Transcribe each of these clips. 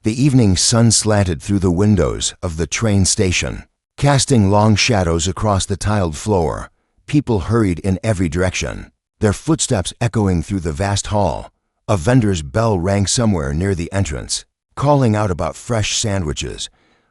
The evening sun slanted through the windows of the train station, casting long shadows across the tiled floor. People hurried in every direction, their footsteps echoing through the vast hall. A vendor's bell rang somewhere near the entrance, calling out about fresh sandwiches.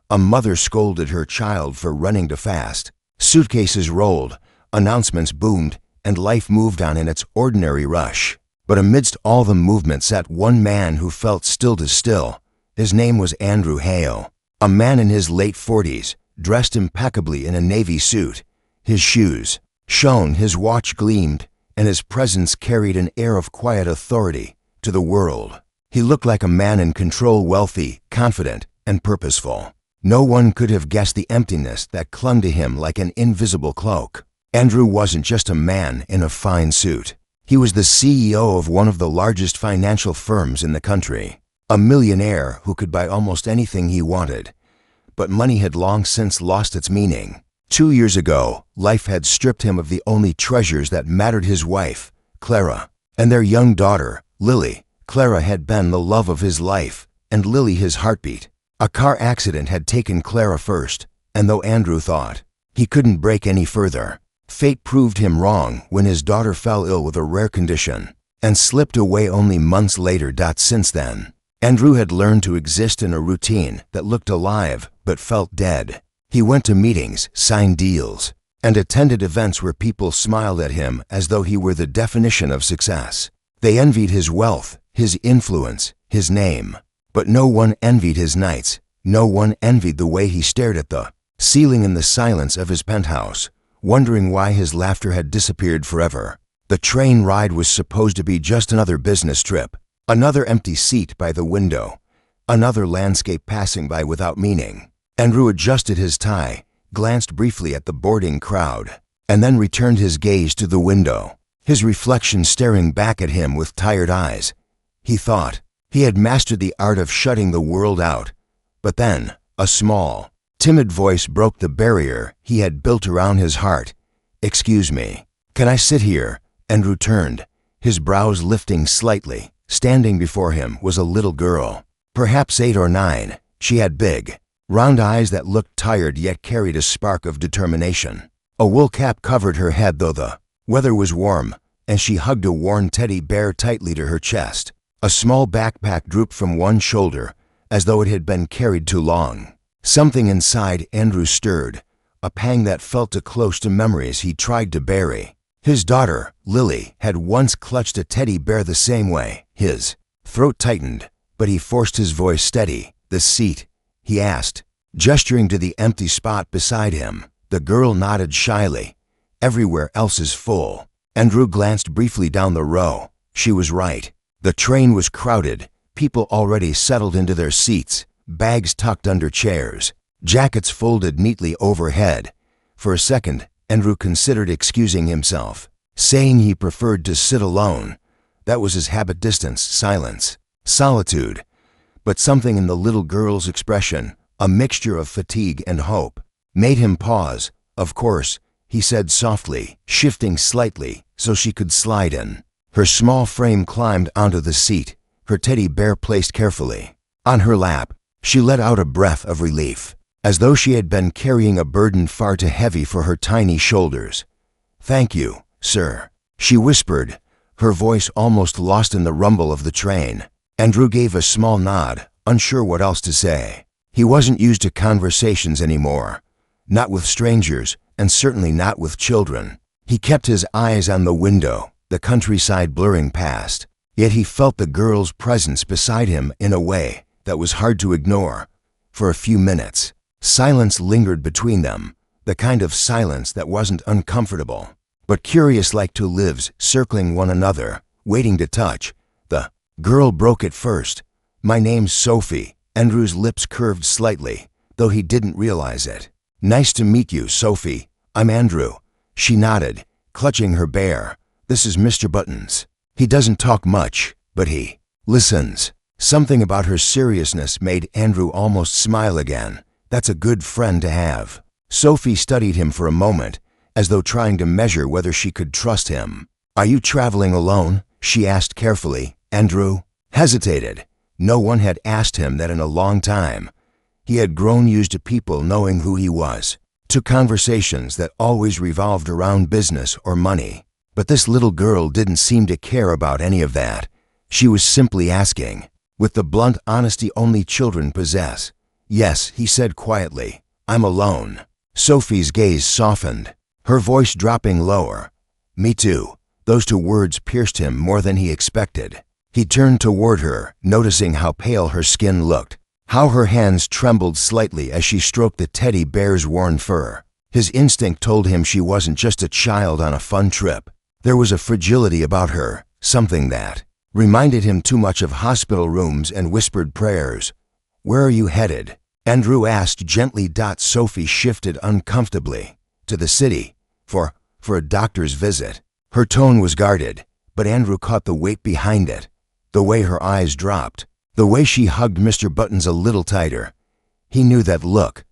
A mother scolded her child for running too fast. Suitcases rolled, announcements boomed, and life moved on in its ordinary rush. But amidst all the movement sat one man who felt still to still. His name was Andrew Hale, a man in his late 40s, dressed impeccably in a navy suit. His shoes shone, his watch gleamed, and his presence carried an air of quiet authority to the world. He looked like a man in control, wealthy, confident, and purposeful. No one could have guessed the emptiness that clung to him like an invisible cloak. Andrew wasn't just a man in a fine suit. He was the CEO of one of the largest financial firms in the country, a millionaire who could buy almost anything he wanted. But money had long since lost its meaning. 2 years ago, life had stripped him of the only treasures that mattered: his wife, Clara, and their young daughter, Lily. Clara had been the love of his life, and Lily his heartbeat. A car accident had taken Clara first, and though Andrew thought he couldn't break any further, fate proved him wrong when his daughter fell ill with a rare condition and slipped away only months later. Since then, Andrew had learned to exist in a routine that looked alive but felt dead. He went to meetings, signed deals, and attended events where people smiled at him as though he were the definition of success. They envied his wealth, his influence, his name. But no one envied his nights. No one envied the way he stared at the ceiling in the silence of his penthouse, wondering why his laughter had disappeared forever. The train ride was supposed to be just another business trip, another empty seat by the window, another landscape passing by without meaning. Andrew adjusted his tie, glanced briefly at the boarding crowd, and then returned his gaze to the window, his reflection staring back at him with tired eyes. He thought he had mastered the art of shutting the world out. But then, a small, timid voice broke the barrier he had built around his heart. "Excuse me, can I sit here?" Andrew turned, his brows lifting slightly. Standing before him was a little girl, perhaps 8 or 9. She had big, round eyes that looked tired yet carried a spark of determination. A wool cap covered her head, though the weather was warm, and she hugged a worn teddy bear tightly to her chest. A small backpack drooped from one shoulder, as though it had been carried too long. Something inside Andrew stirred, a pang that felt too close to memories he tried to bury. His daughter, Lily, had once clutched a teddy bear the same way. His throat tightened, but he forced his voice steady. "The seat?" he asked, gesturing to the empty spot beside him. The girl nodded shyly. "Everywhere else is full." Andrew glanced briefly down the row. She was right. The train was crowded, people already settled into their seats, bags tucked under chairs, jackets folded neatly overhead. For a second, Andrew considered excusing himself, saying he preferred to sit alone. That was his habit: distance, silence, solitude. But something in the little girl's expression, a mixture of fatigue and hope, made him pause. "Of course," he said softly, shifting slightly so she could slide in. Her small frame climbed onto the seat, her teddy bear placed carefully on her lap. She let out a breath of relief, as though she had been carrying a burden far too heavy for her tiny shoulders. "Thank you, sir," she whispered, her voice almost lost in the rumble of the train. Andrew gave a small nod, unsure what else to say. He wasn't used to conversations anymore, not with strangers, and certainly not with children. He kept his eyes on the window, the countryside blurring past, yet he felt the girl's presence beside him in a way that was hard to ignore. For a few minutes, silence lingered between them, the kind of silence that wasn't uncomfortable, but curious, like two lives circling one another, waiting to touch. The girl broke it first. "My name's Sophie." Andrew's lips curved slightly, though he didn't realize it. "Nice to meet you, Sophie. I'm Andrew." She nodded, clutching her bear. "This is Mr. Buttons. He doesn't talk much, but he listens." Something about her seriousness made Andrew almost smile again. That's a good friend to have. Sophie studied him for a moment, as though trying to measure whether she could trust him. "Are you traveling alone?" she asked carefully. Andrew hesitated. No one had asked him that in a long time. He had grown used to people knowing who he was, to conversations that always revolved around business or money. But this little girl didn't seem to care about any of that. She was simply asking, with the blunt honesty only children possess. "Yes," he said quietly, "I'm alone." Sophie's gaze softened, her voice dropping lower. "Me too." Those two words pierced him more than he expected. He turned toward her, noticing how pale her skin looked, how her hands trembled slightly as she stroked the teddy bear's worn fur. His instinct told him she wasn't just a child on a fun trip. There was a fragility about her, something that reminded him too much of hospital rooms and whispered prayers. "Where are you headed?" Andrew asked gently. Sophie shifted uncomfortably. "To the city, for a doctor's visit." Her tone was guarded, but Andrew caught the weight behind it. The way her eyes dropped, the way she hugged Mr. Buttons a little tighter. He knew that look.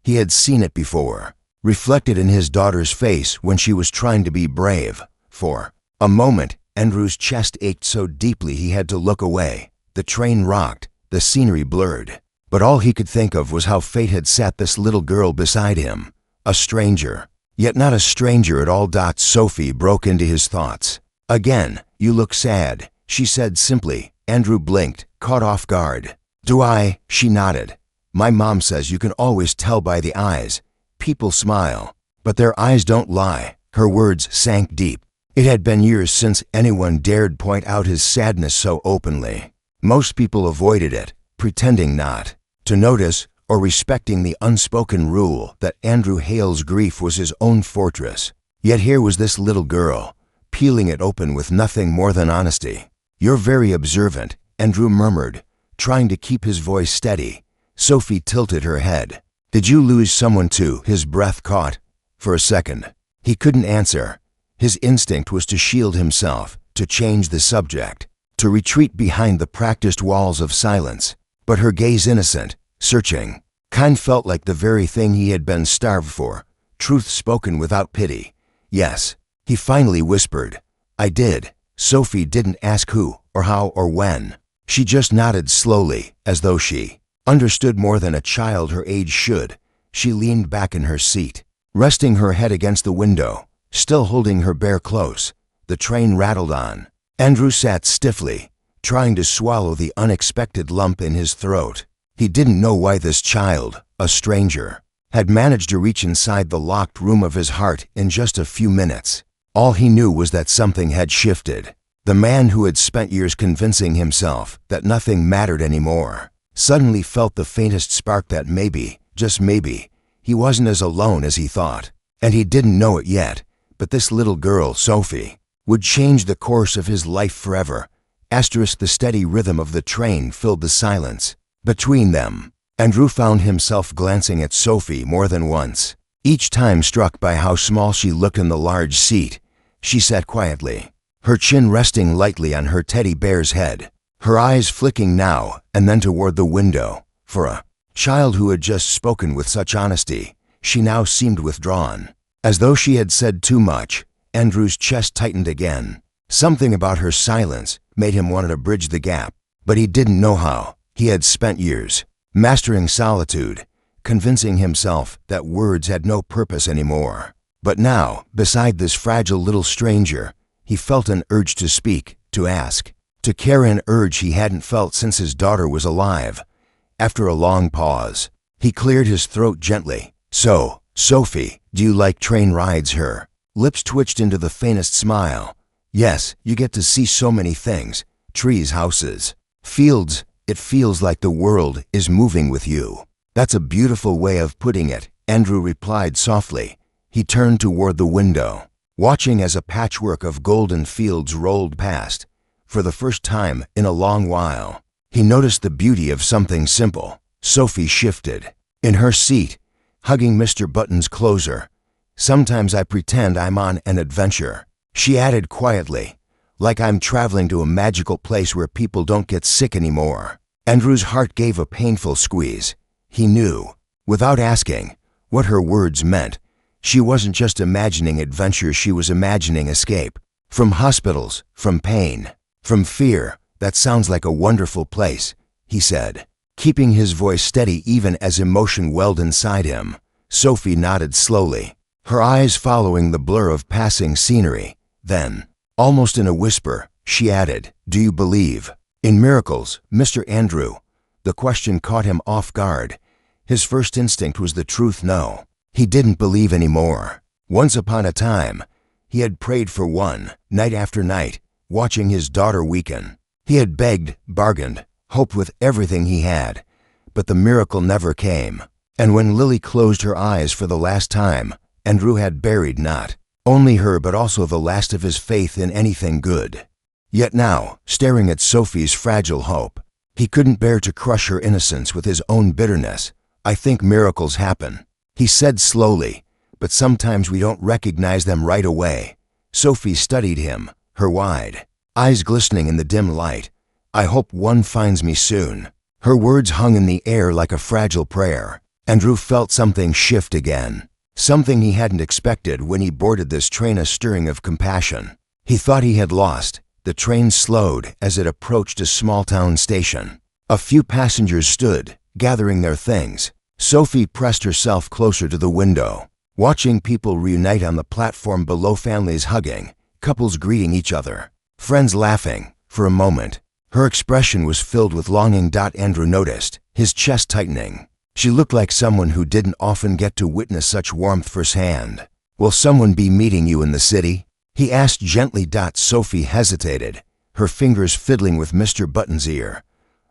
He had seen it before, reflected in his daughter's face when she was trying to be brave. For a moment, Andrew's chest ached so deeply he had to look away. The train rocked, the scenery blurred, but all he could think of was how fate had sat this little girl beside him. A stranger, yet not a stranger at all. Sophie broke into his thoughts. "Again, you look sad," she said simply. Andrew blinked, caught off guard. "Do I?" She nodded. "My mom says you can always tell by the eyes. People smile, but their eyes don't lie." Her words sank deep. It had been years since anyone dared point out his sadness so openly. Most people avoided it, pretending not to notice or respecting the unspoken rule that Andrew Hale's grief was his own fortress. Yet here was this little girl, peeling it open with nothing more than honesty. "You're very observant," Andrew murmured, trying to keep his voice steady. Sophie tilted her head. "Did you lose someone too?" His breath caught. For a second, he couldn't answer. His instinct was to shield himself, to change the subject, to retreat behind the practiced walls of silence. But her gaze, innocent, searching, kind, felt like the very thing he had been starved for, truth spoken without pity. "Yes," he finally whispered. "I did." Sophie didn't ask who, or how, or when. She just nodded slowly, as though she understood more than a child her age should. She leaned back in her seat, resting her head against the window, still holding her bear close. The train rattled on. Andrew sat stiffly, trying to swallow the unexpected lump in his throat. He didn't know why this child, a stranger, had managed to reach inside the locked room of his heart in just a few minutes. All he knew was that something had shifted. The man who had spent years convincing himself that nothing mattered anymore suddenly felt the faintest spark that maybe, just maybe, he wasn't as alone as he thought. And he didn't know it yet, but this little girl, Sophie, would change the course of his life forever. The steady rhythm of the train filled the silence between them. Andrew found himself glancing at Sophie more than once, each time struck by how small she looked in the large seat. She sat quietly, her chin resting lightly on her teddy bear's head, her eyes flicking now and then toward the window. For a child who had just spoken with such honesty, she now seemed withdrawn, as though she had said too much. Andrew's chest tightened again. Something about her silence made him want to bridge the gap, but he didn't know how. He had spent years mastering solitude, convincing himself that words had no purpose anymore. But now, beside this fragile little stranger, he felt an urge to speak, to ask, to care, an urge he hadn't felt since his daughter was alive. After a long pause, he cleared his throat gently. "So, Sophie, do you like train rides?" Her lips twitched into the faintest smile. "Yes, you get to see so many things. Trees, houses, fields. It feels like the world is moving with you." "That's a beautiful way of putting it," Andrew replied softly. He turned toward the window, watching as a patchwork of golden fields rolled past. For the first time in a long while, he noticed the beauty of something simple. Sophie shifted in her seat, hugging Mr. Buttons closer. "Sometimes I pretend I'm on an adventure," she added quietly, "like I'm traveling to a magical place where people don't get sick anymore." Andrew's heart gave a painful squeeze. He knew, without asking, what her words meant. She wasn't just imagining adventure, she was imagining escape. From hospitals, from pain, from fear. That sounds like a wonderful place, he said, keeping his voice steady even as emotion welled inside him. Sophie nodded slowly, her eyes following the blur of passing scenery. Then, almost in a whisper, she added, "Do you believe in miracles, Mr. Andrew?" The question caught him off guard. His first instinct was the truth no. He didn't believe anymore. Once upon a time, he had prayed for one, night after night, watching his daughter weaken. He had begged, bargained, hoped with everything he had, but the miracle never came. And when Lily closed her eyes for the last time, Andrew had buried not only her but also the last of his faith in anything good. Yet now, staring at Sophie's fragile hope, he couldn't bear to crush her innocence with his own bitterness. "I think miracles happen," he said slowly, "but sometimes we don't recognize them right away." Sophie studied him, her wide eyes glistening in the dim light. "I hope one finds me soon." Her words hung in the air like a fragile prayer. Andrew felt something shift again, something he hadn't expected when he boarded this train, a stirring of compassion. He thought he had lost. The train slowed as it approached a small-town station. A few passengers stood, gathering their things. Sophie pressed herself closer to the window, watching people reunite on the platform below, families hugging, couples greeting each other, friends laughing. For a moment, her expression was filled with longing. Andrew noticed, his chest tightening. She looked like someone who didn't often get to witness such warmth firsthand. "Will someone be meeting you in the city?" he asked gently. Sophie hesitated, her fingers fiddling with Mr. Button's ear.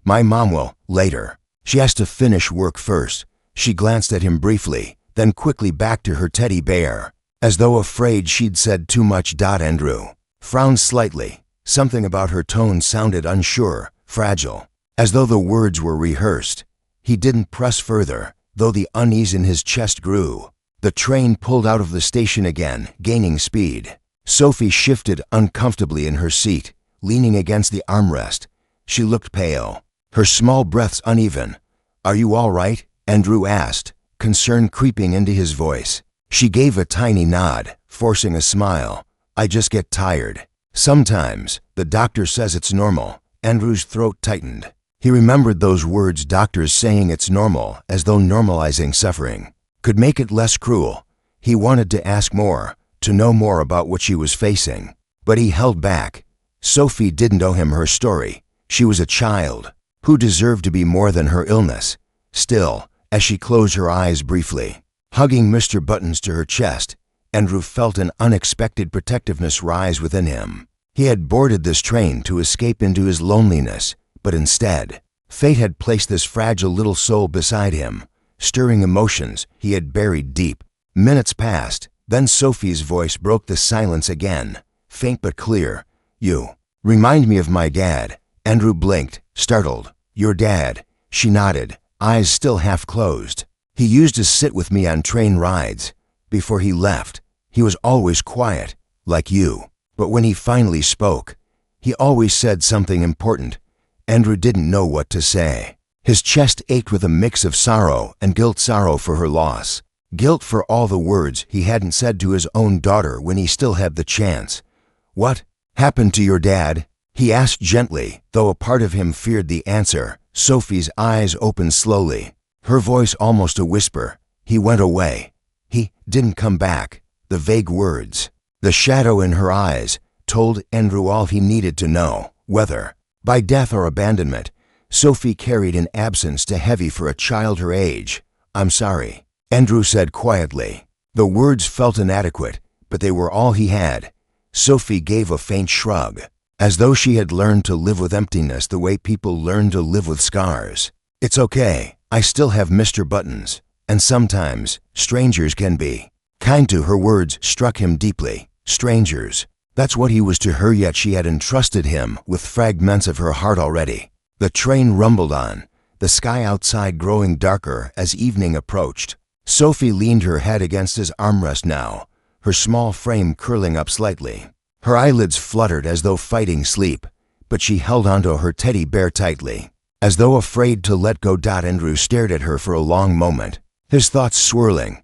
"My mom will, later. She has to finish work first." She glanced at him briefly, then quickly back to her teddy bear, as though afraid she'd said too much. Andrew frowned slightly. Something about her tone sounded unsure, fragile, as though the words were rehearsed. He didn't press further, though the unease in his chest grew. The train pulled out of the station again, gaining speed. Sophie shifted uncomfortably in her seat, leaning against the armrest. She looked pale, her small breaths uneven. "Are you all right?" Andrew asked, concern creeping into his voice. She gave a tiny nod, forcing a smile. "I just get tired. Sometimes. The doctor says it's normal." Andrew's throat tightened. He remembered those words, doctors saying it's normal, as though normalizing suffering could make it less cruel. He wanted to ask more, to know more about what she was facing, but he held back. Sophie didn't owe him her story. She was a child who deserved to be more than her illness. Still, as she closed her eyes briefly, hugging Mr. Buttons to her chest, Andrew felt an unexpected protectiveness rise within him. He had boarded this train to escape into his loneliness, but instead, fate had placed this fragile little soul beside him, stirring emotions he had buried deep. Minutes passed, then Sophie's voice broke the silence again, faint but clear. "You remind me of my dad." Andrew blinked, startled. "Your dad?" She nodded, eyes still half closed. "He used to sit with me on train rides. Before he left, he was always quiet, like you. But when he finally spoke, he always said something important." Andrew didn't know what to say. His chest ached with a mix of sorrow and guilt, sorrow for her loss, guilt for all the words he hadn't said to his own daughter when he still had the chance. "What happened to your dad?" he asked gently, though a part of him feared the answer. Sophie's eyes opened slowly, her voice almost a whisper. "He went away. He didn't come back." The vague words, the shadow in her eyes, told Andrew all he needed to know. Whether by death or abandonment, Sophie carried an absence too heavy for a child her age. "I'm sorry," Andrew said quietly. The words felt inadequate, but they were all he had. Sophie gave a faint shrug, as though she had learned to live with emptiness the way people learn to live with scars. "It's okay. I still have Mr. Buttons, and sometimes strangers can be kind." To her words struck him deeply. Strangers. That's what he was to her, yet she had entrusted him with fragments of her heart already. The train rumbled on, the sky outside growing darker as evening approached. Sophie leaned her head against his armrest now, her small frame curling up slightly. Her eyelids fluttered as though fighting sleep, but she held onto her teddy bear tightly, as though afraid to let go. Andrew stared at her for a long moment, his thoughts swirling.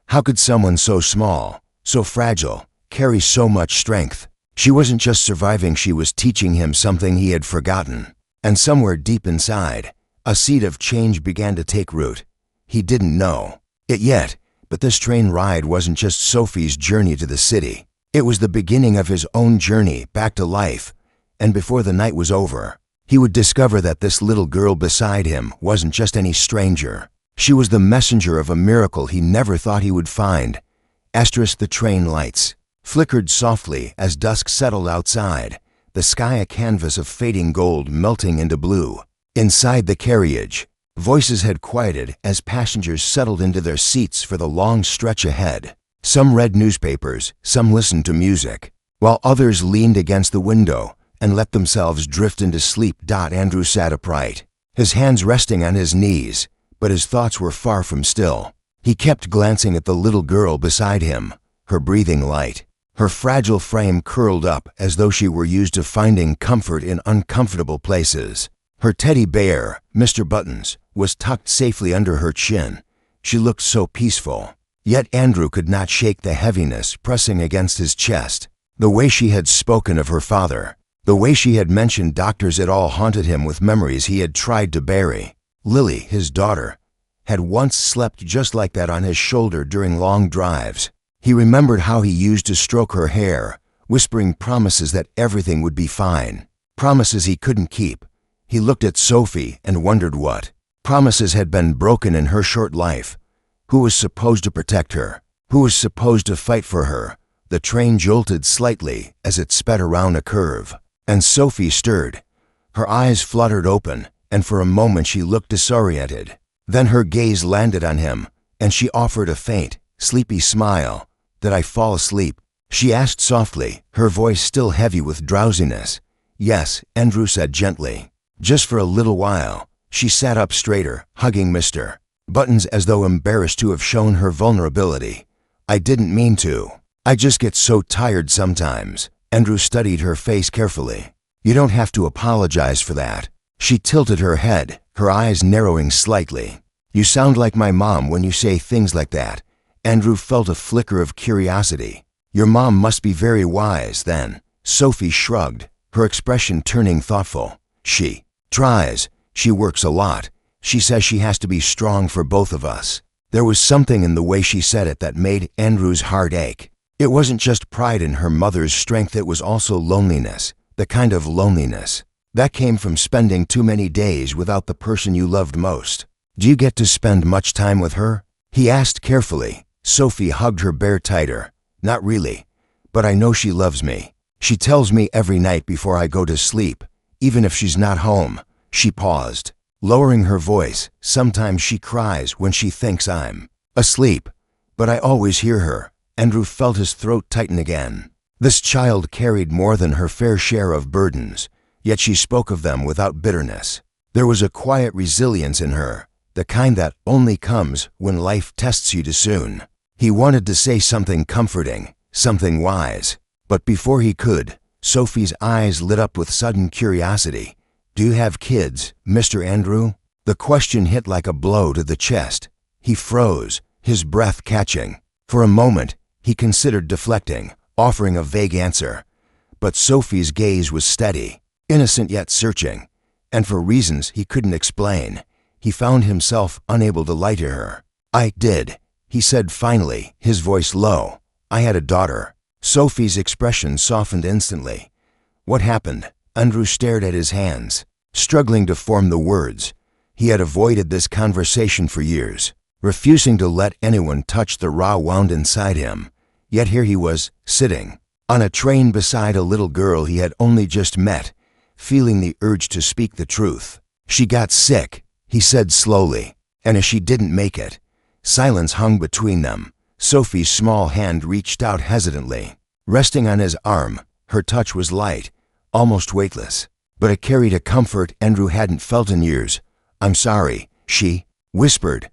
How could someone so small, so fragile, carry so much strength? She wasn't just surviving, she was teaching him something he had forgotten. And somewhere deep inside, A seed of change began to take root. He didn't know it yet, but this train ride wasn't just Sophie's journey to the city. It was the beginning of his own journey back to life, and before the night was over, he would discover that this little girl beside him wasn't just any stranger. She was the messenger of a miracle he never thought he would find. The train lights flickered softly as dusk settled outside, the sky a canvas of fading gold melting into blue. Inside the carriage, voices had quieted as passengers settled into their seats for the long stretch ahead. Some read newspapers, some listened to music, while others leaned against the window and let themselves drift into sleep. Andrew sat upright, his hands resting on his knees, but his thoughts were far from still. He kept glancing at the little girl beside him, her breathing light, her fragile frame curled up as though she were used to finding comfort in uncomfortable places. Her teddy bear, Mr. Buttons, was tucked safely under her chin. She looked so peaceful. Yet Andrew could not shake the heaviness pressing against his chest. The way she had spoken of her father, the way she had mentioned doctors, it all haunted him with memories he had tried to bury. Lily, his daughter, had once slept just like that on his shoulder during long drives. He remembered how he used to stroke her hair, whispering promises that everything would be fine. Promises he couldn't keep. He looked at Sophie and wondered what promises had been broken in her short life. Who was supposed to protect her? Who was supposed to fight for her? The train jolted slightly as it sped around a curve, and Sophie stirred. Her eyes fluttered open, and for a moment she looked disoriented. Then her gaze landed on him, and she offered a faint, sleepy smile. "Did I fall asleep?" she asked softly, her voice still heavy with drowsiness. "Yes," Andrew said gently. Just for a little while. She sat up straighter, hugging Mr. Buttons as though embarrassed to have shown her vulnerability. "I didn't mean to. I just get so tired sometimes." Andrew studied her face carefully. "You don't have to apologize for that." She tilted her head, her eyes narrowing slightly. "You sound like my mom when you say things like that." Andrew felt a flicker of curiosity. "Your mom must be very wise, then." Sophie shrugged, her expression turning thoughtful. "She tries. She works a lot. She says she has to be strong for both of us." There was something in the way she said it that made Andrew's heart ache. It wasn't just pride in her mother's strength, it was also loneliness, the kind of loneliness that came from spending too many days without the person you loved most. "Do you get to spend much time with her?" he asked carefully. Sophie hugged her bear tighter. "Not really, but I know she loves me. She tells me every night before I go to sleep, even if she's not home." She paused, lowering her voice. "Sometimes she cries when she thinks I'm asleep, but I always hear her." Andrew felt his throat tighten again. This child carried more than her fair share of burdens, yet she spoke of them without bitterness. There was a quiet resilience in her, the kind that only comes when life tests you too soon. He wanted to say something comforting, something wise, but before he could, Sophie's eyes lit up with sudden curiosity. "Do you have kids, Mr. Andrew?" The question hit like a blow to the chest. He froze, his breath catching. For a moment, he considered deflecting, offering a vague answer. But Sophie's gaze was steady, innocent yet searching, and for reasons he couldn't explain, he found himself unable to lie to her. "I did," he said finally, his voice low. "I had a daughter." Sophie's expression softened instantly. "What happened?" Andrew stared at his hands, struggling to form the words. He had avoided this conversation for years, refusing to let anyone touch the raw wound inside him. Yet here he was, sitting on a train beside a little girl he had only just met, feeling the urge to speak the truth. "She got sick," he said slowly, "and as she didn't make it." Silence hung between them. Sophie's small hand reached out hesitantly, resting on his arm. Her touch was light, almost weightless, but it carried a comfort Andrew hadn't felt in years. "I'm sorry," she whispered.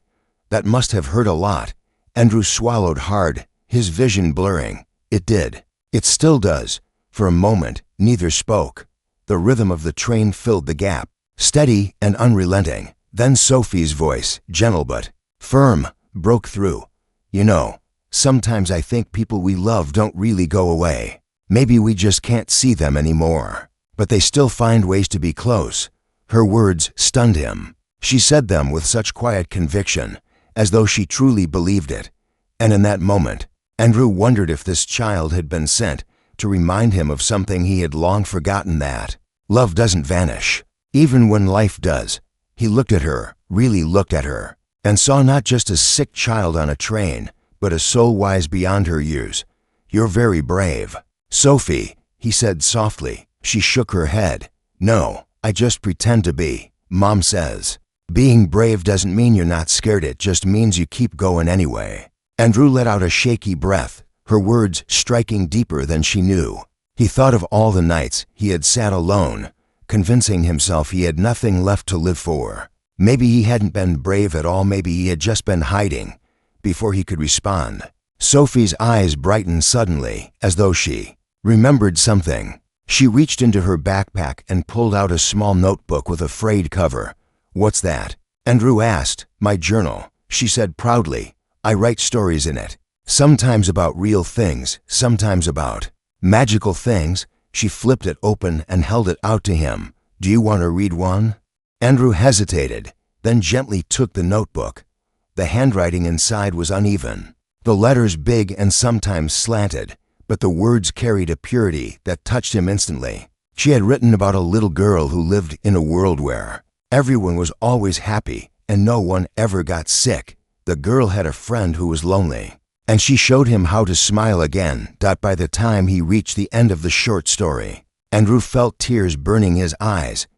That must have hurt a lot. Andrew swallowed hard, his vision blurring. It did. It still does. For a moment, neither spoke. The rhythm of the train filled the gap, steady and unrelenting. Then Sophie's voice, gentle but firm, broke through. "You know, sometimes I think people we love don't really go away. Maybe we just can't see them anymore. But they still find ways to be close." Her words stunned him. She said them with such quiet conviction, as though she truly believed it. And in that moment, Andrew wondered if this child had been sent to remind him of something he had long forgotten, that love doesn't vanish, even when life does. He looked at her, really looked at her, and saw not just a sick child on a train, but a soul wise beyond her years. "You're very brave, Sophie," he said softly. She shook her head. "No, I just pretend to be. Mom says being brave doesn't mean you're not scared, it just means you keep going anyway." Andrew let out a shaky breath, her words striking deeper than she knew. He thought of all the nights he had sat alone, convincing himself he had nothing left to live for. Maybe he hadn't been brave at all, maybe he had just been hiding. Before he could respond, Sophie's eyes brightened suddenly, as though she remembered something. She reached into her backpack and pulled out a small notebook with a frayed cover. "What's that?" Andrew asked. "My journal," she said proudly. "I write stories in it. Sometimes about real things, sometimes about magical things." She flipped it open and held it out to him. "Do you want to read one?" Andrew hesitated, then gently took the notebook. The handwriting inside was uneven, the letters big and sometimes slanted, but the words carried a purity that touched him instantly. She had written about a little girl who lived in a world where everyone was always happy and no one ever got sick. The girl had a friend who was lonely, and she showed him how to smile again. By the time he reached the end of the short story, Andrew felt tears burning his eyes.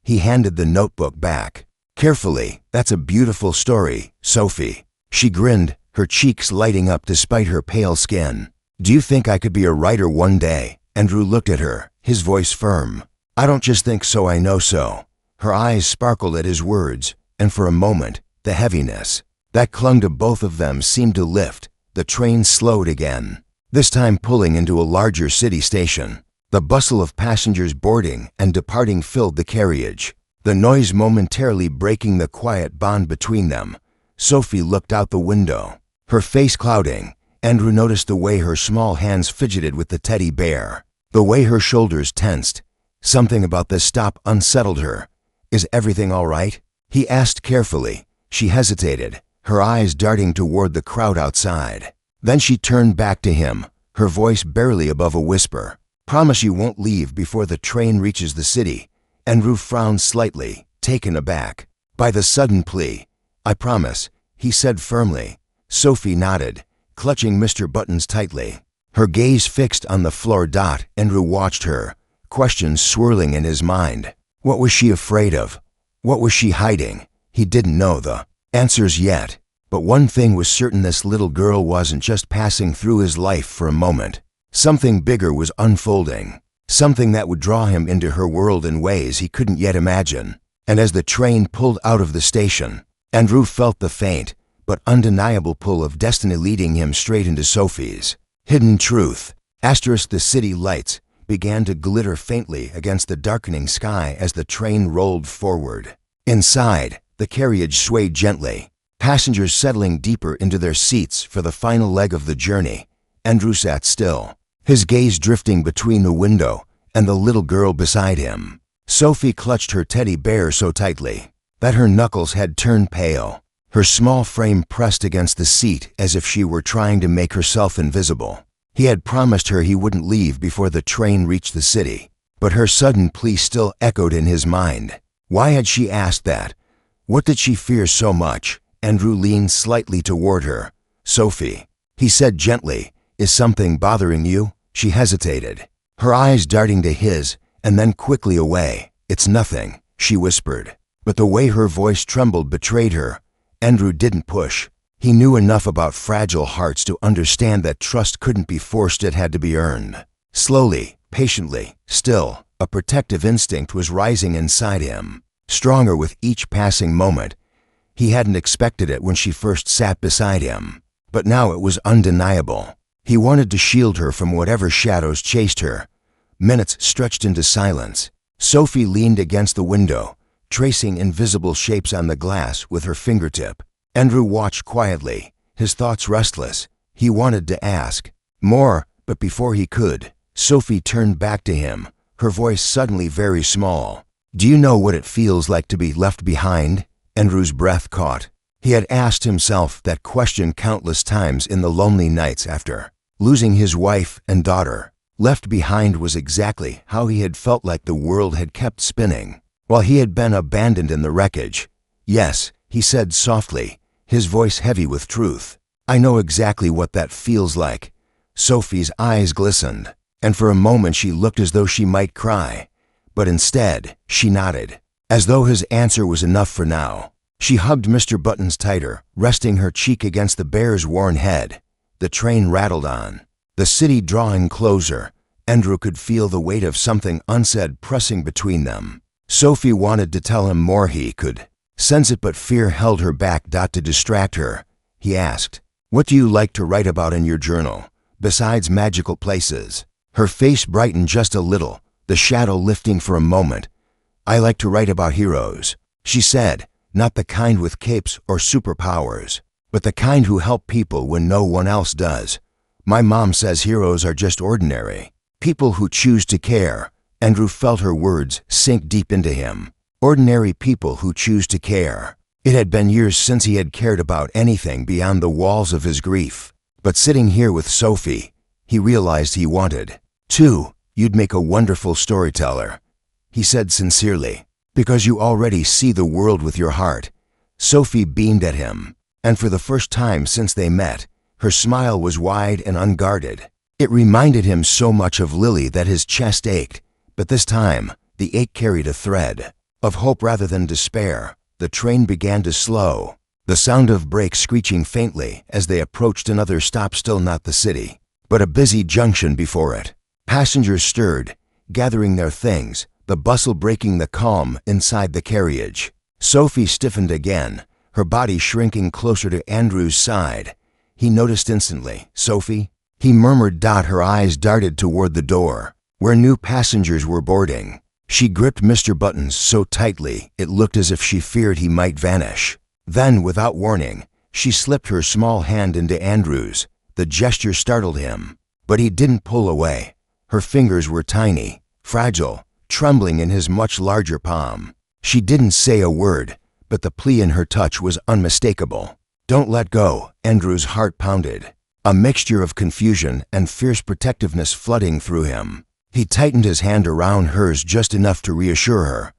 He handed the notebook back. "Carefully, that's a beautiful story, Sophie." She grinned, her cheeks lighting up despite her pale skin. "Do you think I could be a writer one day?" Andrew looked at her, his voice firm. "I don't just think so, I know so." Her eyes sparkled at his words, and for a moment, the heaviness that clung to both of them seemed to lift. The train slowed again, this time pulling into a larger city station. The bustle of passengers boarding and departing filled the carriage, the noise momentarily breaking the quiet bond between them. Sophie looked out the window, her face clouding. Andrew noticed the way her small hands fidgeted with the teddy bear, the way her shoulders tensed. Something about this stop unsettled her. "Is everything all right?" he asked carefully. She hesitated, her eyes darting toward the crowd outside. Then she turned back to him, her voice barely above a whisper. "Promise you won't leave before the train reaches the city." Andrew frowned slightly, taken aback by the sudden plea. "I promise," he said firmly. Sophie nodded, clutching Mr. Buttons tightly, her gaze fixed on the floor. Andrew watched her, questions swirling in his mind. What was she afraid of? What was she hiding? He didn't know the answers yet, but one thing was certain: this little girl wasn't just passing through his life for a moment. Something bigger was unfolding, something that would draw him into her world in ways he couldn't yet imagine. And as the train pulled out of the station, Andrew felt the faint but undeniable pull of destiny leading him straight into Sophie's hidden truth. The city lights began to glitter faintly against the darkening sky as the train rolled forward. Inside, the carriage swayed gently, passengers settling deeper into their seats for the final leg of the journey. Andrew sat still, his gaze drifting between the window and the little girl beside him. Sophie clutched her teddy bear so tightly that her knuckles had turned pale, her small frame pressed against the seat as if she were trying to make herself invisible. He had promised her he wouldn't leave before the train reached the city, but her sudden plea still echoed in his mind. Why had she asked that? What did she fear so much? Andrew leaned slightly toward her. "Sophie," he said gently, "is something bothering you?" She hesitated, her eyes darting to his and then quickly away. "It's nothing," she whispered, but the way her voice trembled betrayed her. Andrew didn't push. He knew enough about fragile hearts to understand that trust couldn't be forced, it had to be earned. Slowly, patiently, still, a protective instinct was rising inside him, stronger with each passing moment. He hadn't expected it when she first sat beside him, but now it was undeniable. He wanted to shield her from whatever shadows chased her. Minutes stretched into silence. Sophie leaned against the window, tracing invisible shapes on the glass with her fingertip. Andrew watched quietly, his thoughts restless. He wanted to ask more, but before he could, Sophie turned back to him, her voice suddenly very small. "Do you know what it feels like to be left behind?" Andrew's breath caught. He had asked himself that question countless times in the lonely nights after. Losing his wife and daughter. Left behind was exactly how he had felt, like the world had kept spinning, while he had been abandoned in the wreckage. "Yes," he said softly, his voice heavy with truth. "I know exactly what that feels like." Sophie's eyes glistened, and for a moment she looked as though she might cry. But instead, she nodded, as though his answer was enough for now. She hugged Mr. Buttons tighter, resting her cheek against the bear's worn head. The train rattled on, the city drawing closer. Andrew could feel the weight of something unsaid pressing between them. Sophie wanted to tell him more, he could sense it, but fear held her back. To distract her, he asked, "What do you like to write about in your journal, besides magical places?" Her face brightened just a little, the shadow lifting for a moment. "I like to write about heroes," she said, "not the kind with capes or superpowers, but the kind who help people when no one else does. My mom says heroes are just ordinary people who choose to care." Andrew felt her words sink deep into him. Ordinary people who choose to care. It had been years since he had cared about anything beyond the walls of his grief. But sitting here with Sophie, he realized he wanted to. "You'd make a wonderful storyteller," he said sincerely, "because you already see the world with your heart." Sophie beamed at him, and for the first time since they met, her smile was wide and unguarded. It reminded him so much of Lily that his chest ached, but this time, the ache carried a thread of hope rather than despair. The train began to slow, the sound of brakes screeching faintly as they approached another stop, still not the city, but a busy junction before it. Passengers stirred, gathering their things, the bustle breaking the calm inside the carriage. Sophie stiffened again, her body shrinking closer to Andrew's side. He noticed instantly. "Sophie?" he murmured. Her eyes darted toward the door, where new passengers were boarding. She gripped Mr. Buttons so tightly it looked as if she feared he might vanish. Then, without warning, she slipped her small hand into Andrew's. The gesture startled him, but he didn't pull away. Her fingers were tiny, fragile, trembling in his much larger palm. She didn't say a word, but the plea in her touch was unmistakable. "Don't let go." Andrew's heart pounded, a mixture of confusion and fierce protectiveness flooding through him. He tightened his hand around hers just enough to reassure her.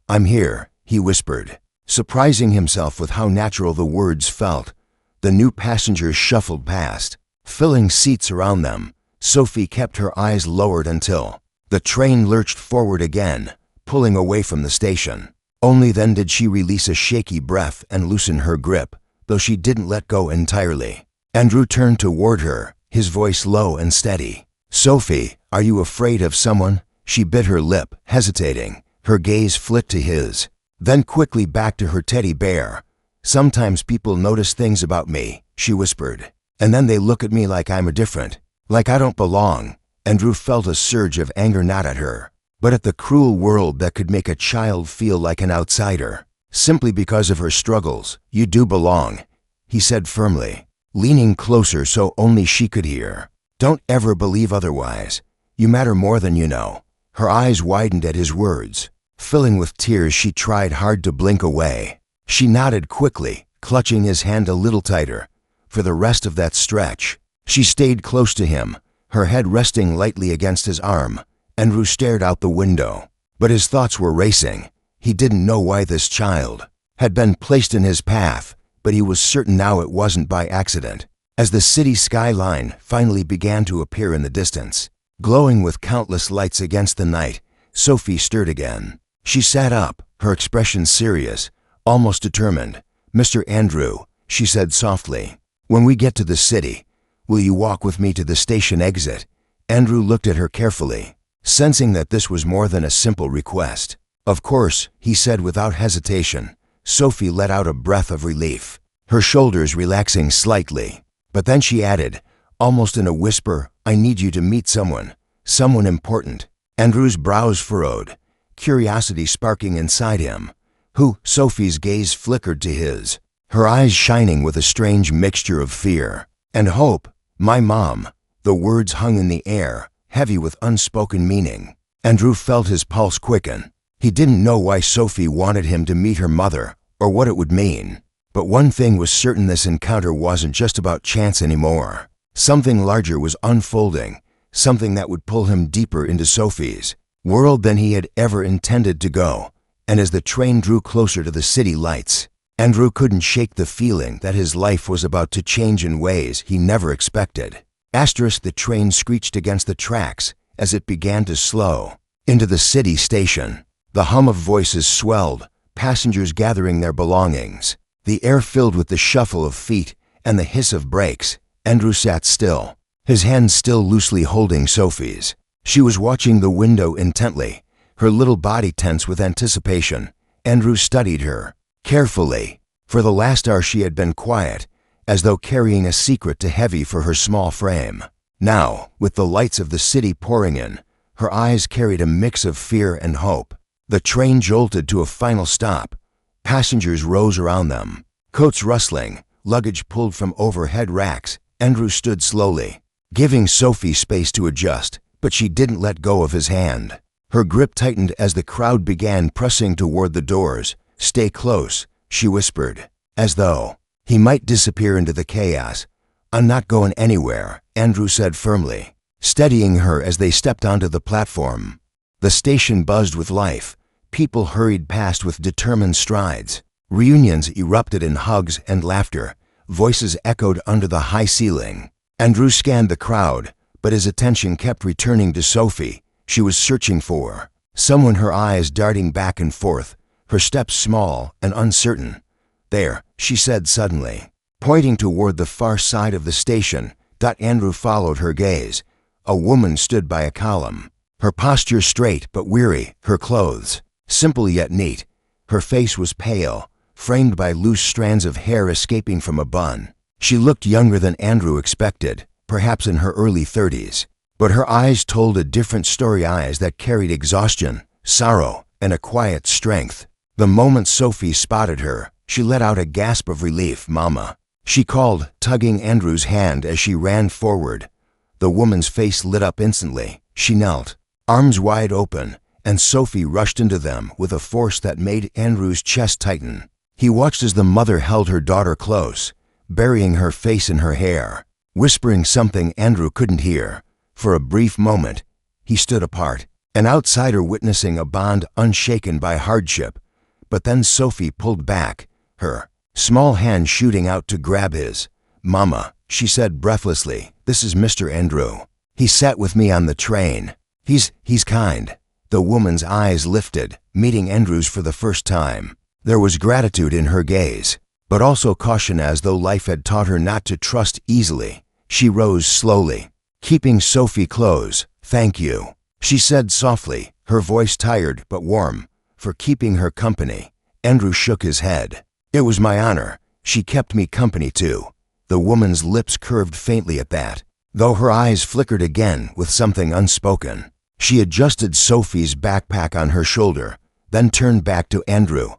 "I'm here," he whispered, surprising himself with how natural the words felt. The new passengers shuffled past, filling seats around them. Sophie kept her eyes lowered until the train lurched forward again, pulling away from the station. Only then did she release a shaky breath and loosen her grip, though she didn't let go entirely. Andrew turned toward her, his voice low and steady. "Sophie, are you afraid of someone?" She bit her lip, hesitating, her gaze flicked to his, then quickly back to her teddy bear. "Sometimes people notice things about me," she whispered, "and then they look at me like I'm different, like I don't belong." Andrew felt a surge of anger, not at her, but at the cruel world that could make a child feel like an outsider. "Simply because of her struggles, you do belong," he said firmly, leaning closer so only she could hear. "Don't ever believe otherwise. You matter more than you know." Her eyes widened at his words. Filling with tears, she tried hard to blink away. She nodded quickly, clutching his hand a little tighter. For the rest of that stretch, she stayed close to him, her head resting lightly against his arm. Andrew stared out the window, but his thoughts were racing. He didn't know why this child had been placed in his path, but he was certain now it wasn't by accident. As the city skyline finally began to appear in the distance, glowing with countless lights against the night, Sophie stirred again. She sat up, her expression serious, almost determined. "Mr. Andrew," she said softly, "when we get to the city, will you walk with me to the station exit?" Andrew looked at her carefully, sensing that this was more than a simple request. "Of course," he said without hesitation. Sophie let out a breath of relief, her shoulders relaxing slightly. But then she added, almost in a whisper, "I need you to meet someone important." Andrew's brows furrowed, curiosity sparking inside him. "Who?" Sophie's gaze flickered to his, her eyes shining with a strange mixture of fear and hope. "My mom." The words hung in the air, heavy with unspoken meaning. Andrew felt his pulse quicken. He didn't know why Sophie wanted him to meet her mother, or what it would mean. But one thing was certain: this encounter wasn't just about chance anymore. Something larger was unfolding, something that would pull him deeper into Sophie's world than he had ever intended to go. And as the train drew closer to the city lights, Andrew couldn't shake the feeling that his life was about to change in ways he never expected. The train screeched against the tracks as it began to slow into the city station. The hum of voices swelled, passengers gathering their belongings. The air filled with the shuffle of feet and the hiss of brakes. Andrew sat still, his hands still loosely holding Sophie's. She was watching the window intently, her little body tense with anticipation. Andrew studied her carefully. For the last hour she had been quiet, as though carrying a secret too heavy for her small frame. Now, with the lights of the city pouring in, her eyes carried a mix of fear and hope. The train jolted to a final stop. Passengers rose around them, coats rustling, luggage pulled from overhead racks. Andrew stood slowly, giving Sophie space to adjust, but she didn't let go of his hand. Her grip tightened as the crowd began pressing toward the doors. "Stay close," she whispered, as though he might disappear into the chaos. "I'm not going anywhere," Andrew said firmly, steadying her as they stepped onto the platform. The station buzzed with life. People hurried past with determined strides. Reunions erupted in hugs and laughter. Voices echoed under the high ceiling. Andrew scanned the crowd, but his attention kept returning to Sophie. She was searching for someone, her eyes darting back and forth, her steps small and uncertain. "There," she said suddenly, pointing toward the far side of the station. Andrew followed her gaze. A woman stood by a column, her posture straight but weary, her clothes simple yet neat. Her face was pale, framed by loose strands of hair escaping from a bun. She looked younger than Andrew expected, perhaps in her early 30s. But her eyes told a different story, eyes that carried exhaustion, sorrow, and a quiet strength. The moment Sophie spotted her, she let out a gasp of relief. "Mama," she called, tugging Andrew's hand as she ran forward. The woman's face lit up instantly. She knelt, arms wide open, and Sophie rushed into them with a force that made Andrew's chest tighten. He watched as the mother held her daughter close, burying her face in her hair, whispering something Andrew couldn't hear. For a brief moment, he stood apart, an outsider witnessing a bond unshaken by hardship. But then Sophie pulled back, her small hand shooting out to grab his. "Mama," she said breathlessly, "this is Mr. Andrew. He sat with me on the train. He's kind." The woman's eyes lifted, meeting Andrew's for the first time. There was gratitude in her gaze, but also caution, as though life had taught her not to trust easily. She rose slowly, keeping Sophie close. "Thank you," she said softly, her voice tired but warm, "for keeping her company." Andrew shook his head. "It was my honor. She kept me company too." The woman's lips curved faintly at that, though her eyes flickered again with something unspoken. She adjusted Sophie's backpack on her shoulder, then turned back to Andrew.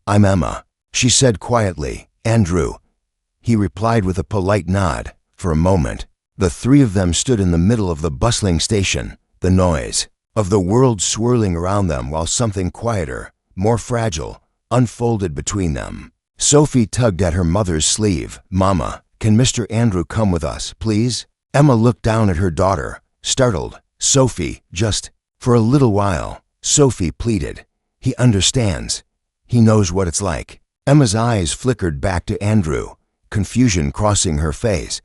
"I'm Emma," she said quietly. "Andrew," he replied with a polite nod. For a moment, the three of them stood in the middle of the bustling station, the noise of the world swirling around them while something quieter, more fragile, unfolded between them. Sophie tugged at her mother's sleeve. "Mama, can Mr. Andrew come with us, please?" Emma looked down at her daughter, startled. "Sophie, just for a little while," Sophie pleaded. "He understands. He knows what it's like." Emma's eyes flickered back to Andrew, confusion crossing her face.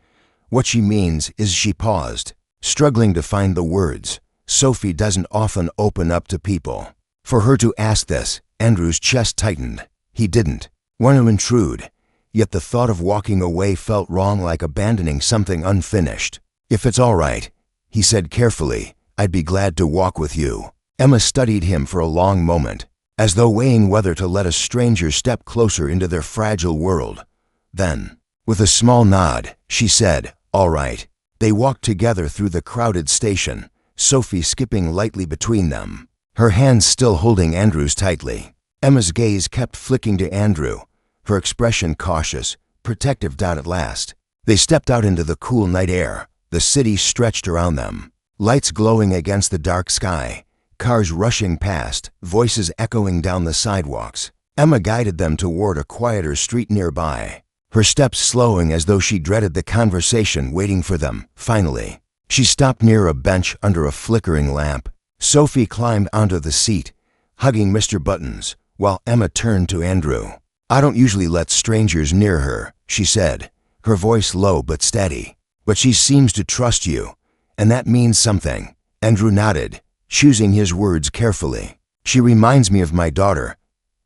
"What she means is," she paused, struggling to find the words. "Sophie doesn't often open up to people." For her to ask this, Andrew's chest tightened. He didn't want to intrude, yet the thought of walking away felt wrong, like abandoning something unfinished. "If it's all right," he said carefully, "I'd be glad to walk with you." Emma studied him for a long moment, as though weighing whether to let a stranger step closer into their fragile world. Then, with a small nod, she said, "All right." They walked together through the crowded station, Sophie skipping lightly between them, her hands still holding Andrew's tightly. Emma's gaze kept flicking to Andrew, her expression cautious, protective. At last, they stepped out into the cool night air. The city stretched around them, lights glowing against the dark sky, cars rushing past, voices echoing down the sidewalks. Emma guided them toward a quieter street nearby, her steps slowing as though she dreaded the conversation waiting for them. Finally, she stopped near a bench under a flickering lamp. Sophie climbed onto the seat, hugging Mr. Buttons, while Emma turned to Andrew. "I don't usually let strangers near her," she said, her voice low but steady. "But she seems to trust you, and that means something." Andrew nodded, choosing his words carefully. "She reminds me of my daughter,"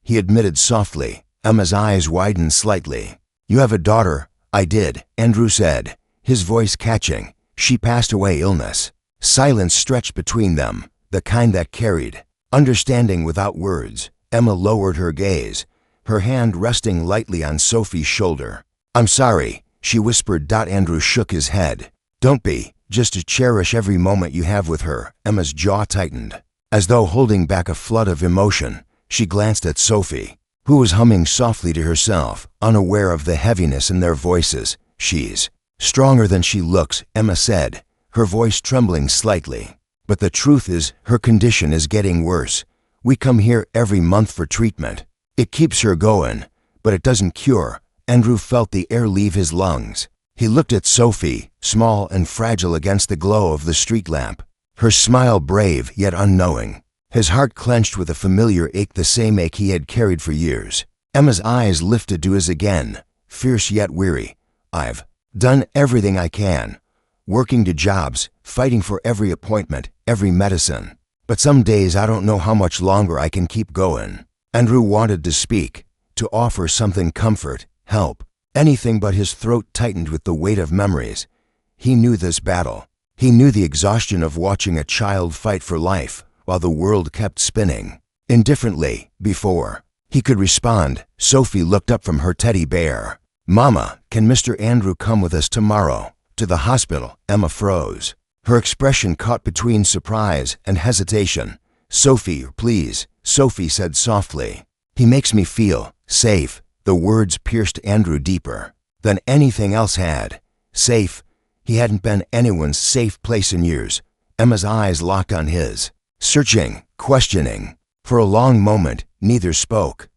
he admitted softly. Emma's eyes widened slightly. "You have a daughter?" "I did," Andrew said, his voice catching. "She passed away illness." Silence stretched between them, the kind that carried understanding without words. Emma lowered her gaze, her hand resting lightly on Sophie's shoulder. "I'm sorry," she whispered. Andrew shook his head. "Don't be, just to cherish every moment you have with her." Emma's jaw tightened. As though holding back a flood of emotion, she glanced at Sophie, who was humming softly to herself, unaware of the heaviness in their voices. "She's stronger than she looks," Emma said, her voice trembling slightly. "But the truth is, her condition is getting worse. We come here every month for treatment. It keeps her going, but it doesn't cure." Andrew felt the air leave his lungs. He looked at Sophie, small and fragile against the glow of the street lamp, her smile brave yet unknowing. His heart clenched with a familiar ache, the same ache he had carried for years. Emma's eyes lifted to his again, fierce yet weary. "I've done everything I can, working 2 jobs, fighting for every appointment, every medicine. But some days I don't know how much longer I can keep going." Andrew wanted to speak, to offer something, comfort, help, anything, but his throat tightened with the weight of memories. He knew this battle. He knew the exhaustion of watching a child fight for life while the world kept spinning. Indifferently, before he could respond, Sophie looked up from her teddy bear. "Mama, can Mr. Andrew come with us tomorrow to the hospital?" Emma froze, her expression caught between surprise and hesitation. "Sophie, please," Sophie said softly. "He makes me feel safe." The words pierced Andrew deeper than anything else had. Safe. He hadn't been anyone's safe place in years. Emma's eyes locked on his, searching, questioning. For a long moment, neither spoke.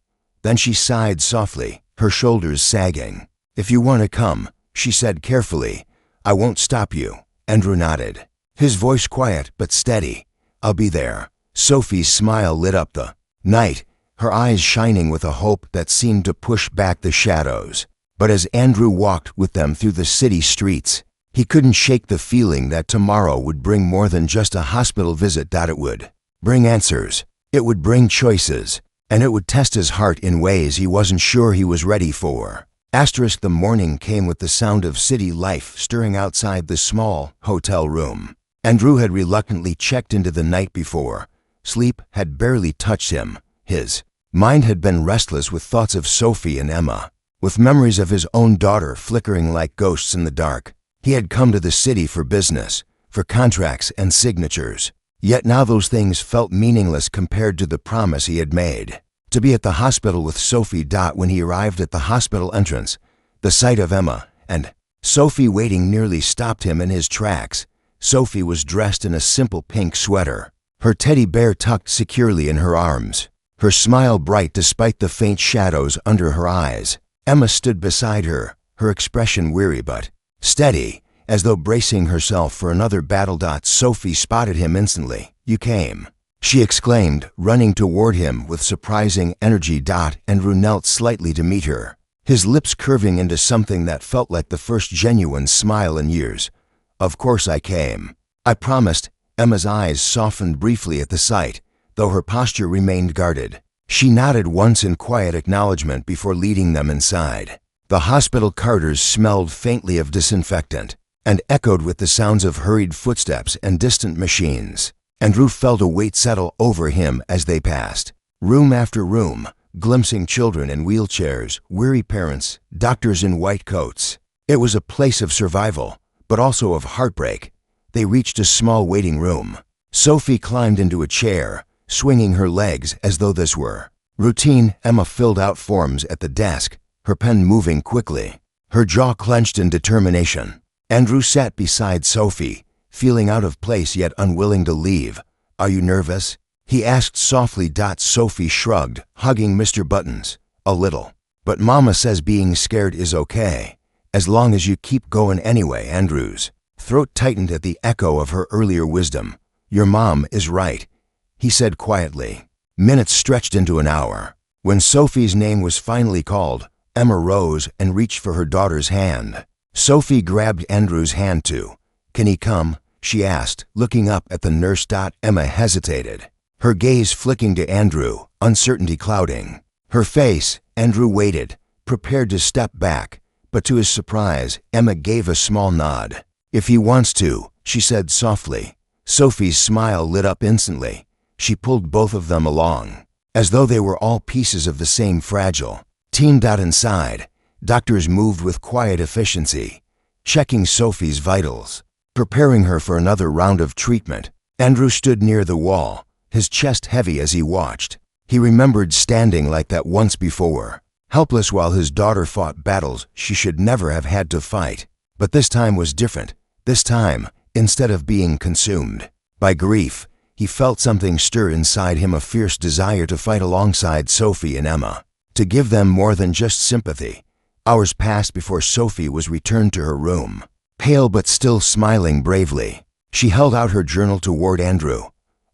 Then she sighed softly, her shoulders sagging. "If you want to come," she said carefully, "I won't stop you." Andrew nodded, his voice quiet but steady. "I'll be there." Sophie's smile lit up the night, her eyes shining with a hope that seemed to push back the shadows. But as Andrew walked with them through the city streets, he couldn't shake the feeling that tomorrow would bring more than just a hospital visit. It would bring answers, it would bring choices, and it would test his heart in ways he wasn't sure he was ready for. The morning came with the sound of city life stirring outside the small hotel room. Andrew had reluctantly checked into the night before. Sleep had barely touched him. His mind had been restless with thoughts of Sophie and Emma, with memories of his own daughter flickering like ghosts in the dark. He had come to the city for business, for contracts and signatures. Yet now those things felt meaningless compared to the promise he had made. To be at the hospital with Sophie. When he arrived at the hospital entrance, the sight of Emma and Sophie waiting nearly stopped him in his tracks. Sophie was dressed in a simple pink sweater, her teddy bear tucked securely in her arms, her smile bright despite the faint shadows under her eyes. Emma stood beside her, her expression weary but steady, as though bracing herself for another battle. Sophie spotted him instantly. "You came," she exclaimed, running toward him with surprising energy. Andrew knelt slightly to meet her, his lips curving into something that felt like the first genuine smile in years. "Of course I came. I promised." Emma's eyes softened briefly at the sight, though her posture remained guarded. She nodded once in quiet acknowledgement before leading them inside. The hospital corridors smelled faintly of disinfectant and echoed with the sounds of hurried footsteps and distant machines. Andrew felt a weight settle over him as they passed. Room after room, glimpsing children in wheelchairs, weary parents, doctors in white coats. It was a place of survival, but also of heartbreak. They reached a small waiting room. Sophie climbed into a chair, swinging her legs as though this were routine. Emma filled out forms at the desk, her pen moving quickly, her jaw clenched in determination. Andrew sat beside Sophie, feeling out of place yet unwilling to leave. "Are you nervous?" he asked softly. Sophie shrugged, hugging Mr. Buttons. A little. But Mama says being scared is okay, as long as you keep going anyway. Andrew's throat tightened at the echo of her earlier wisdom. Your mom is right, he said quietly. Minutes stretched into an hour. When Sophie's name was finally called, Emma rose and reached for her daughter's hand. Sophie grabbed Andrew's hand too. Can he come? She asked, looking up at the nurse. Emma hesitated, her gaze flicking to Andrew, uncertainty clouding her face. Andrew waited, prepared to step back, but to his surprise, Emma gave a small nod. If he wants to, she said softly. Sophie's smile lit up instantly. She pulled both of them along, as though they were all pieces of the same fragile team. Inside, doctors moved with quiet efficiency, checking Sophie's vitals, preparing her for another round of treatment. Andrew stood near the wall, his chest heavy as he watched. He remembered standing like that once before, helpless while his daughter fought battles she should never have had to fight. But this time was different. This time, instead of being consumed by grief, he felt something stir inside him, a fierce desire to fight alongside Sophie and Emma, to give them more than just sympathy. Hours passed before Sophie was returned to her room, pale but still smiling bravely. She held out her journal toward Andrew.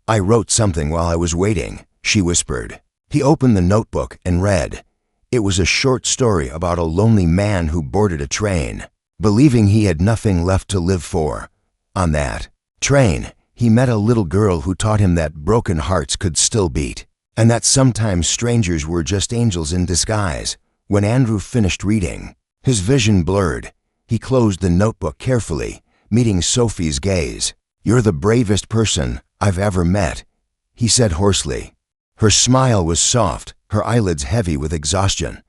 I wrote something while I was waiting, she whispered. He opened the notebook and read. It was a short story about a lonely man who boarded a train, believing he had nothing left to live for. On that train, he met a little girl who taught him that broken hearts could still beat, and that sometimes strangers were just angels in disguise. When Andrew finished reading, his vision blurred. He closed the notebook carefully, meeting Sophie's gaze. You're the bravest person I've ever met, he said hoarsely. Her smile was soft, her eyelids heavy with exhaustion.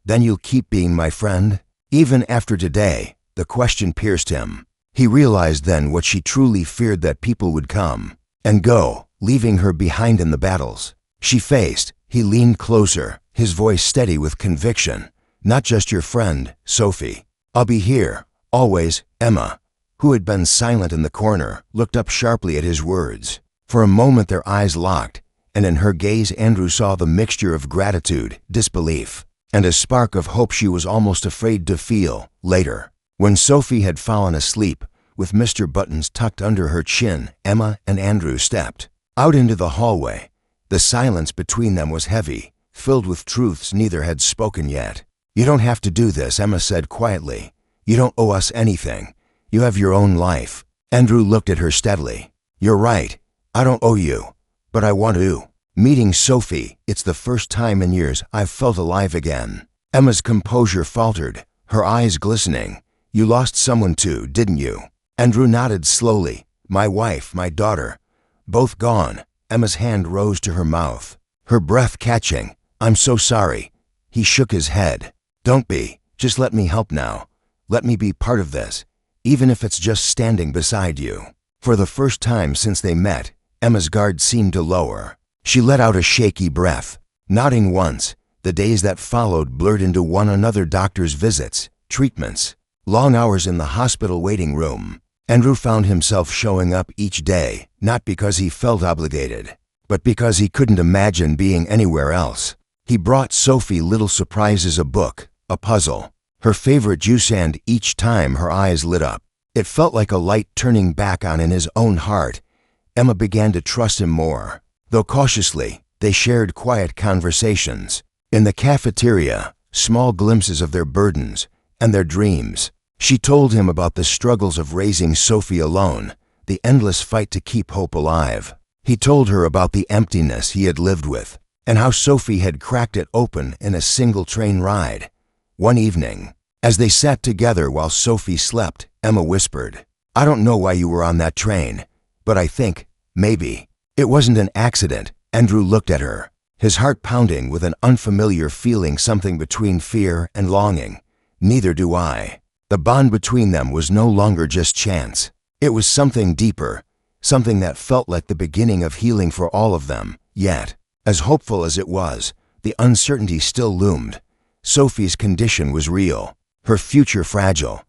Then you'll keep being my friend? Even after today, the question pierced him. He realized then what she truly feared, that people would come and go, leaving her behind in the battles she faced. He leaned closer, his voice steady with conviction. Not just your friend, Sophie. I'll be here, always. Emma, who had been silent in the corner, looked up sharply at his words. For a moment their eyes locked, and in her gaze Andrew saw the mixture of gratitude, disbelief, and a spark of hope she was almost afraid to feel. Later, when Sophie had fallen asleep, with Mr. Buttons tucked under her chin, Emma and Andrew stepped out into the hallway. The silence between them was heavy, filled with truths neither had spoken yet. You don't have to do this, Emma said quietly. You don't owe us anything. You have your own life. Andrew looked at her steadily. You're right. I don't owe you. But I want to. Meeting Sophie, it's the first time in years I've felt alive again. Emma's composure faltered, her eyes glistening. You lost someone too, didn't you? Andrew nodded slowly. My wife, my daughter. Both gone. Emma's hand rose to her mouth, her breath catching. I'm so sorry. He shook his head. Don't be. Just let me help now. Let me be part of this, even if it's just standing beside you. For the first time since they met, Emma's guard seemed to lower. She let out a shaky breath, nodding once. The days that followed blurred into one another. Doctors' visits, treatments, long hours in the hospital waiting room. Andrew found himself showing up each day, not because he felt obligated, but because he couldn't imagine being anywhere else. He brought Sophie little surprises, a book, a puzzle, her favorite juice, and each time her eyes lit up, it felt like a light turning back on in his own heart. Emma began to trust him more, though cautiously. They shared quiet conversations in the cafeteria, small glimpses of their burdens and their dreams. She told him about the struggles of raising Sophie alone, the endless fight to keep hope alive. He told her about the emptiness he had lived with, and how Sophie had cracked it open in a single train ride. One evening, as they sat together while Sophie slept, Emma whispered, I don't know why you were on that train, but I think, maybe, it wasn't an accident. Andrew looked at her, his heart pounding with an unfamiliar feeling, something between fear and longing. Neither do I. The bond between them was no longer just chance. It was something deeper, something that felt like the beginning of healing for all of them. Yet, as hopeful as it was, the uncertainty still loomed. Sophie's condition was real, her future fragile.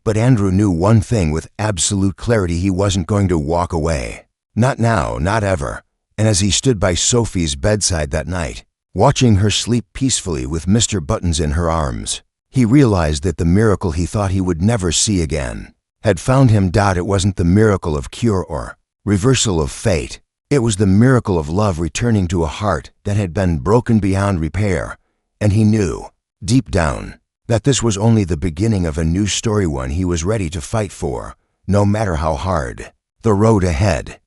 But Andrew knew one thing with absolute clarity: he wasn't going to walk away. Not now, not ever. And as he stood by Sophie's bedside that night, watching her sleep peacefully with Mr. Buttons in her arms, he realized that the miracle he thought he would never see again had found him. It wasn't the miracle of cure or reversal of fate. It was the miracle of love returning to a heart that had been broken beyond repair, and he knew, deep down, that this was only the beginning of a new story, one he was ready to fight for, no matter how hard the road ahead.